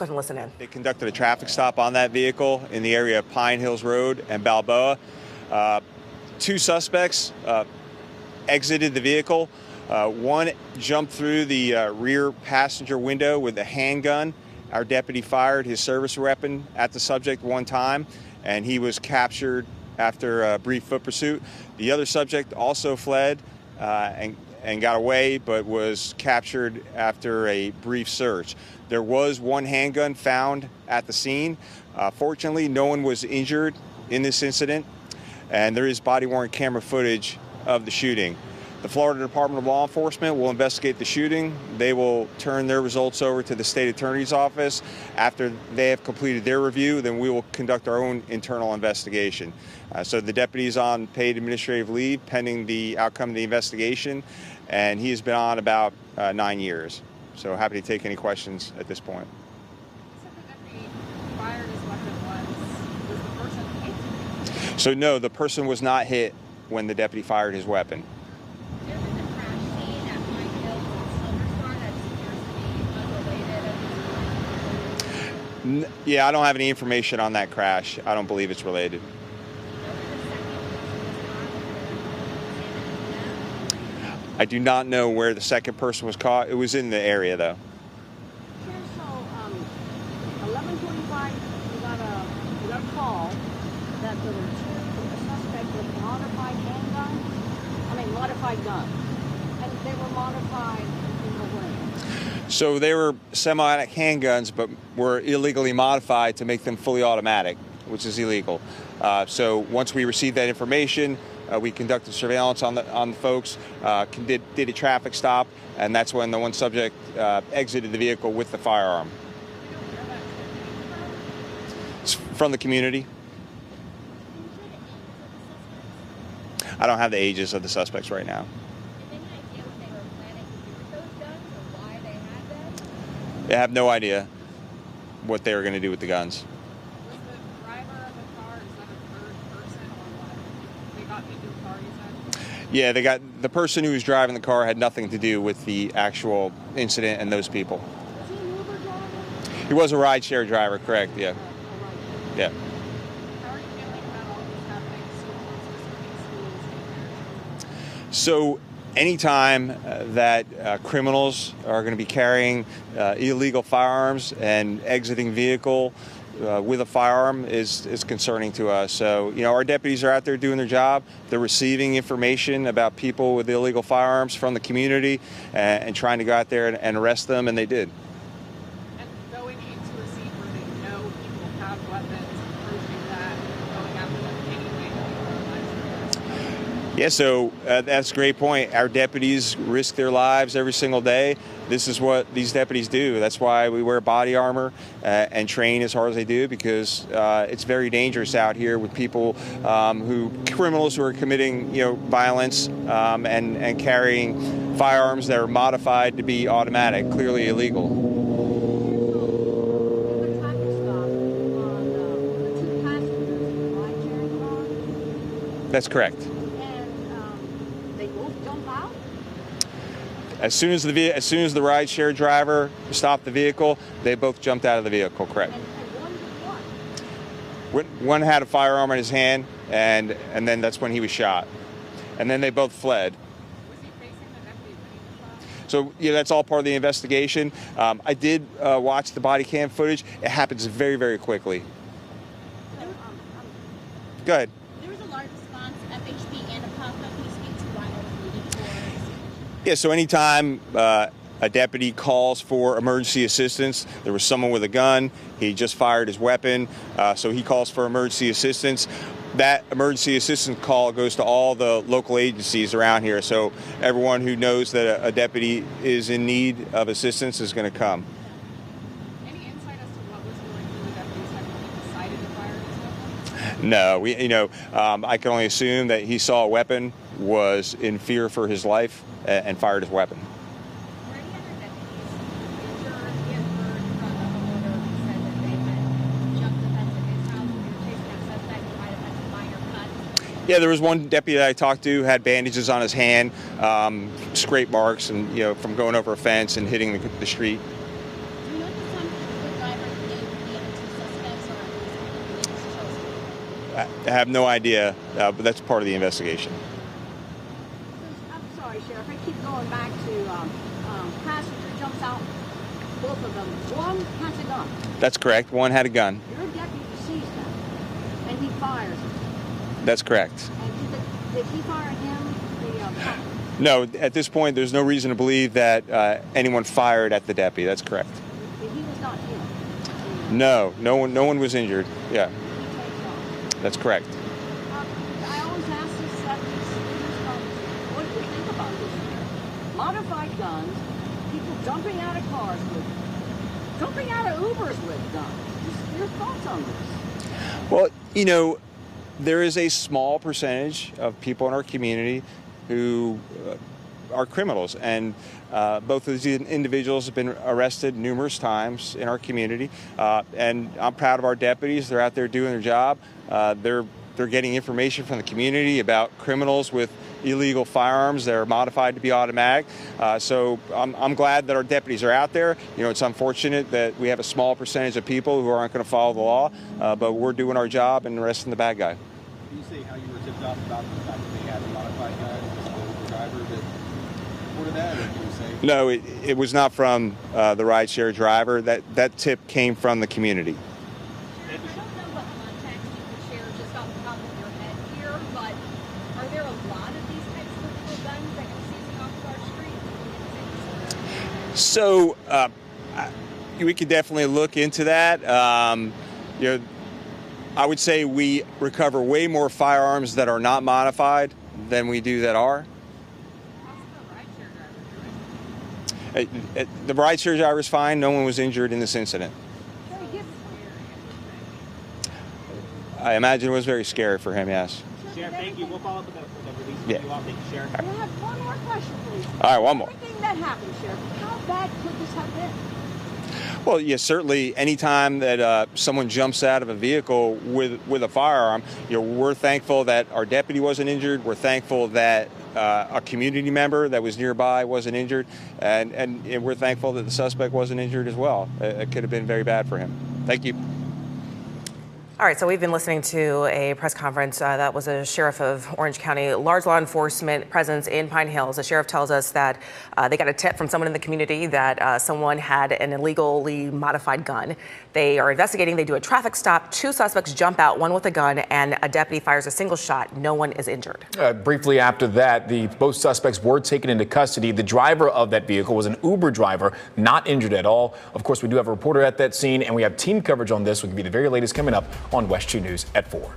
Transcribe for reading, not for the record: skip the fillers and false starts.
Go ahead and listen in. They conducted a traffic stop on that vehicle in the area of Pine Hills Road and Balboa. Two suspects exited the vehicle. One jumped through the rear passenger window with a handgun. Our deputy fired his service weapon at the subject one time, and he was captured after a brief foot pursuit. The other subject also fled and got away, but was captured after a brief search. There was one handgun found at the scene. Fortunately, no one was injured in this incident, and there is body-worn camera footage of the shooting. The Florida Department of Law Enforcement will investigate the shooting. They will turn their results over to the state attorney's office. After they have completed their review, then we will conduct our own internal investigation. So the deputy is on paid administrative leave pending the outcome of the investigation, and he has been on about 9 years. So happy to take any questions at this point. You said the deputy fired his weapon was the person hit? So no, the person was not hit when the deputy fired his weapon. There was a crash scene at Pine Hills and Silver Star that appears to be unrelated. Yeah, I don't have any information on that crash. I don't believe it's related. I do not know where the second person was caught. It was in the area, though. Okay, so 11:25, we got a call that there were two suspects with modified guns, and they were modified in the way. So they were semi-automatic handguns, but were illegally modified to make them fully automatic, which is illegal. So once we received that information, we conducted surveillance on the folks, did a traffic stop, and that's when the one subject exited the vehicle with the firearm. It's from the community. I don't have the ages of the suspects right now. I have no idea what they were going to do with the guns. Was the driver of the car, is that a third person or what? They got into the car, you said? Yeah, the person who was driving the car had nothing to do with the actual incident and those people. Was he an Uber driver? He was a rideshare driver, correct? Yeah. Yeah. How are you feeling about all this happening so close to schools and So anytime that criminals are going to be carrying illegal firearms and exiting vehicle with a firearm is concerning to us. So, you know, our deputies are out there doing their job. They're receiving information about people with illegal firearms from the community and trying to go out there and arrest them, and they did. And going into a scene where they know people have weapons, approaching that, going after them anyway. Yeah, so that's a great point. Our deputies risk their lives every single day. This is what these deputies do. That's why we wear body armor and train as hard as they do, because it's very dangerous out here with people criminals who are committing, violence and carrying firearms that are modified to be automatic, clearly illegal. The traffic stop on the two passengers in the ride-sharing car. That's correct. And they both jump out? As soon as the rideshare driver stopped the vehicle, they both jumped out of the vehicle. Correct. And one did what? One had a firearm in his hand, and then that's when he was shot. And then they both fled. Was he facing the deputy when he was shot? So yeah, that's all part of the investigation. I did watch the body cam footage. It happens very, very quickly. Go ahead. There was a large response, FHP and APOCA. Can you speak to why that was needed for? Yeah, so anytime a deputy calls for emergency assistance, there was someone with a gun, he just fired his weapon, so he calls for emergency assistance. That emergency assistance call goes to all the local agencies around here, so everyone who knows that a deputy is in need of assistance is going to come. Any insight as to what was going through the deputy's head when he decided to fire his weapon? No, I can only assume that he saw a weapon, was in fear for his life, and fired his weapon. Were any other deputies injured? We had heard from the homeowner who said that they had jumped the fence at his house when they were chasing that suspect. He might have had some minor cuts. Yeah, there was one deputy that I talked to, had bandages on his hand, scrape marks, and from going over a fence and hitting the street. Do you know if the driver I have no idea, but that's part of the investigation. I'm sorry, Sheriff. I keep going back to passenger jumps out. Both of them. One has a gun. That's correct. One had a gun. Your deputy sees that, and he fires it. That's correct. And did he fire him? No, at this point, there's no reason to believe that anyone fired at the deputy. That's correct. He was not hit. No one was injured. Yeah, that's correct. I always ask this at these conversations, what do you think about this? Modified guns, people jumping out of cars with, jumping out of Ubers with guns. Just your thoughts on this? Well, you know, there is a small percentage of people in our community who are criminals, and both of these individuals have been arrested numerous times in our community, and I'm proud of our deputies. They're out there doing their job. They're getting information from the community about criminals with illegal firearms that are modified to be automatic. So I'm glad that our deputies are out there. You know, it's unfortunate that we have a small percentage of people who aren't going to follow the law, but we're doing our job and arresting the bad guy. Can you say how you were tipped off about the fact that they had a modified gun? Was the driver that reported that, or did you say? No, it was not from the rideshare driver. That tip came from the community. I don't know what context you could share just off the top of your head here, but are there a lot of these types of illegal guns that you're seizing off our streets? So we could definitely look into that. You know, I would say we recover way more firearms that are not modified than we do that are. The rideshare driver is fine. No one was injured in this incident. I imagine it was very scary for him, yes. Sheriff, thank you. We'll follow up with the release. Yeah. You all. Thank you, Sheriff. I have one more question, please. All right, one more. Everything that happened, Sheriff, how bad could this have been? Well, yes, certainly anytime that someone jumps out of a vehicle with a firearm, you know, we're thankful that our deputy wasn't injured. We're thankful that a community member that was nearby wasn't injured. And we're thankful that the suspect wasn't injured as well. It could have been very bad for him. Thank you. All right, so we've been listening to a press conference that was a sheriff of Orange County, large law enforcement presence in Pine Hills. The sheriff tells us that they got a tip from someone in the community that someone had an illegally modified gun. They are investigating. They do a traffic stop. 2 suspects jump out, one with a gun, and a deputy fires a single shot. No one is injured. Briefly after that, both suspects were taken into custody. The driver of that vehicle was an Uber driver, not injured at all. Of course, we do have a reporter at that scene, and we have team coverage on this. We'll give you the very latest coming up on WESH 2 News at 4.